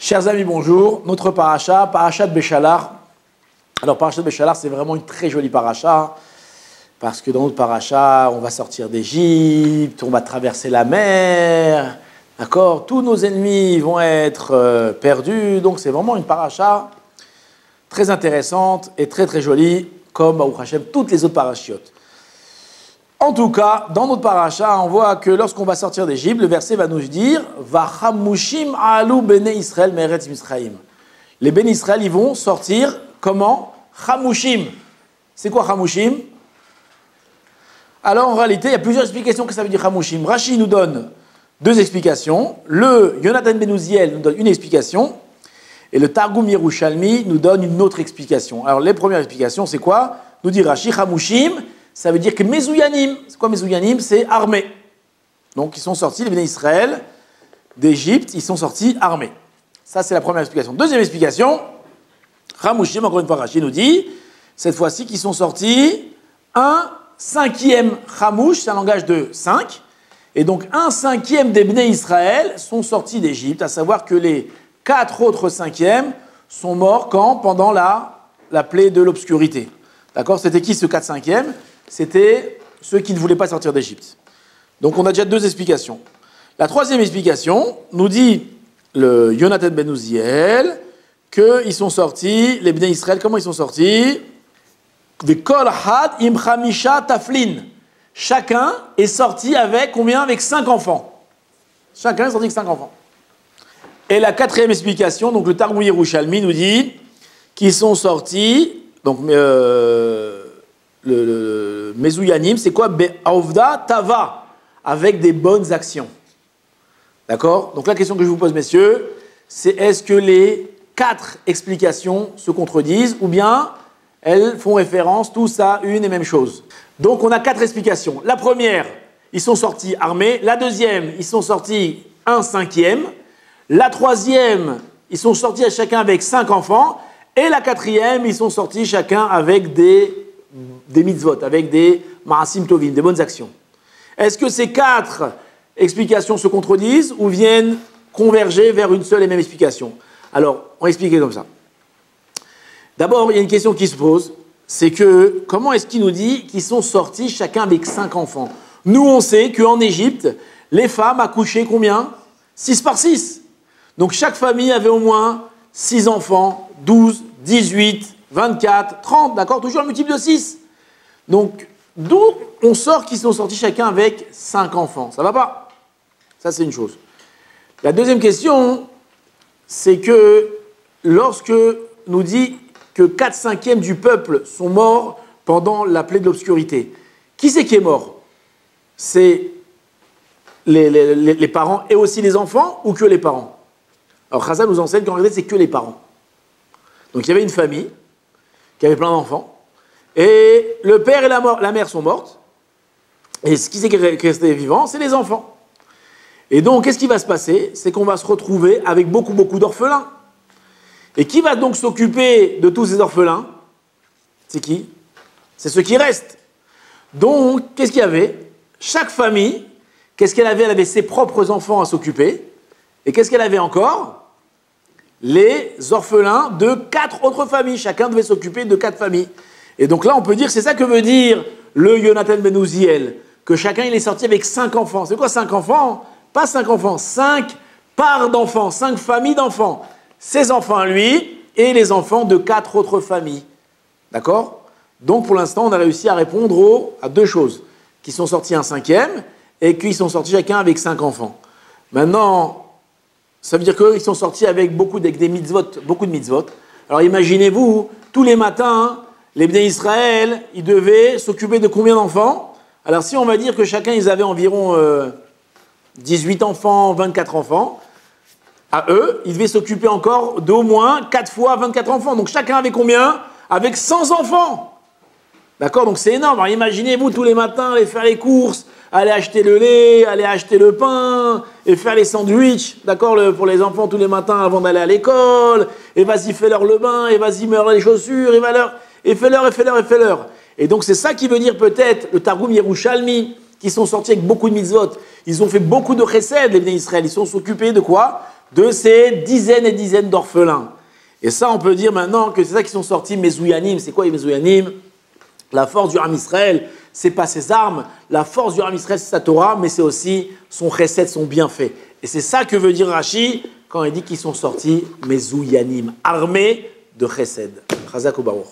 Chers amis, bonjour. Notre paracha, paracha de Béchalar. Alors, paracha de Béchalar, c'est vraiment une très jolie paracha, parce que dans notre paracha, on va sortir d'Égypte, on va traverser la mer, d'accord? Tous nos ennemis vont être perdus, donc c'est vraiment une paracha très intéressante et très très jolie, comme Baruch Hashem, toutes les autres parachiotes. En tout cas, dans notre paracha, on voit que lorsqu'on va sortir d'Égypte, le verset va nous dire Vachamushim alu bene Israël meretz Misraïm. Les béné Israël, ils vont sortir comment? Chamushim. C'est quoi Chamushim? Alors en réalité, il y a plusieurs explications que ça veut dire Chamushim. Rashi nous donne deux explications. Le Yonatan ben Uziel nous donne une explication. Et le Targum Yerushalmi nous donne une autre explication. Alors les premières explications, c'est quoi? Nous dit Rashi Chamushim. Ça veut dire que Mezouyanim, c'est quoi Mezouyanim? C'est armé. Donc ils sont sortis, les béné Israël, d'Égypte, ils sont sortis armés. Ça c'est la première explication. Deuxième explication, Chamushim, encore une fois Rashi nous dit, cette fois-ci qu'ils sont sortis un cinquième Chamouch, c'est un langage de 5, et donc un cinquième des béné Israël sont sortis d'Égypte, à savoir que les 4 autres cinquièmes sont morts quand? Pendant la plaie de l'obscurité. D'accord? C'était qui ce 4 cinquièmes? C'était ceux qui ne voulaient pas sortir d'Égypte. Donc on a déjà deux explications. La troisième explication nous dit le Yonatan ben Uziel qu'ils sont sortis, les béné Israël, comment ils sont sortis? Vekol had im chamisha taflin. Chacun est sorti avec combien? Avec 5 enfants. Chacun est sorti avec 5 enfants. Et la quatrième explication, donc le Targum Yerushalmi nous dit qu'ils sont sortis, donc le Mezouyanim, c'est quoi? Be'avda tava, avec des bonnes actions. D'accord? Donc la question que je vous pose, messieurs, c'est est-ce que les 4 explications se contredisent ou bien elles font référence tous à une et même chose? Donc on a 4 explications. La première, ils sont sortis armés. La deuxième, ils sont sortis un cinquième. La troisième, ils sont sortis à chacun avec 5 enfants. Et la quatrième, ils sont sortis chacun avec des mitzvot, avec des ma'asim tovim, des bonnes actions. Est-ce que ces 4 explications se contredisent ou viennent converger vers une seule et même explication? Alors, on va expliquer comme ça. D'abord, il y a une question qui se pose, c'est que comment est-ce qu'il nous dit qu'ils sont sortis chacun avec 5 enfants? Nous, on sait qu'en Égypte, les femmes accouchaient combien? 6 par 6. Donc chaque famille avait au moins 6 enfants, 12, 18, 24, 30, d'accord? Toujours un multiple de 6. Donc, d'où on sort qu'ils sont sortis chacun avec 5 enfants? Ça va pas? Ça, c'est une chose. La deuxième question, c'est que lorsque nous dit que 4 cinquièmes du peuple sont morts pendant la plaie de l'obscurité, qui c'est qui est mort? C'est les parents et aussi les enfants ou que les parents? Alors, Chazal nous enseigne qu'en réalité, c'est que les parents. Donc, il y avait une famille qui avait plein d'enfants, et le père et la mère sont mortes, et ce qui est resté vivant, c'est les enfants. Et donc, qu'est-ce qui va se passer? C'est qu'on va se retrouver avec beaucoup d'orphelins. Et qui va donc s'occuper de tous ces orphelins? C'est qui? C'est ceux qui restent. Donc, qu'est-ce qu'il y avait? Chaque famille, qu'est-ce qu'elle avait? Elle avait ses propres enfants à s'occuper, et qu'est-ce qu'elle avait encore? Les orphelins de 4 autres familles. Chacun devait s'occuper de 4 familles. Et donc là, on peut dire, c'est ça que veut dire le Yonatan ben Uziel, que chacun il est sorti avec 5 enfants. C'est quoi 5 enfants? Pas 5 enfants, 5 parts d'enfants, 5 familles d'enfants. Ses enfants, lui, et les enfants de 4 autres familles. D'accord? Donc pour l'instant, on a réussi à répondre à 2 choses. Qu'ils sont sortis un cinquième, et qu'ils sont sortis chacun avec 5 enfants. Maintenant, ça veut dire qu'ils sont sortis avec des mitzvot, beaucoup de mitzvot. Alors imaginez-vous, tous les matins, les béné Israël, ils devaient s'occuper de combien d'enfants? Alors si on va dire que chacun, ils avaient environ 18 enfants, 24 enfants, à eux, ils devaient s'occuper encore d'au moins 4 fois 24 enfants. Donc chacun avait combien? Avec 100 enfants. D'accord? Donc c'est énorme. Alors imaginez-vous tous les matins aller faire les courses, aller acheter le lait, aller acheter le pain, et faire les sandwichs, d'accord, pour les enfants tous les matins avant d'aller à l'école, et vas-y, fais-leur le bain, et vas-y, mets-leur les chaussures, et fais-leur. Et donc c'est ça qui veut dire peut-être le Targum Yerushalmi, qui sont sortis avec beaucoup de mitzvot. Ils ont fait beaucoup de chesed, les béné Israël. Ils sont occupés de quoi? de ces dizaines et dizaines d'orphelins. Et ça, on peut dire maintenant que c'est ça qui sont sortis Mezouyanim. C'est quoi les Mezouyanim? La force du Ham Israël, c'est pas ses armes. La force du Ham Israël, c'est sa Torah, mais c'est aussi son chesed, son bienfait. Et c'est ça que veut dire Rashi quand il dit qu'ils sont sortis Mezouyanim, armés de chesed. Chazak ou Baruch.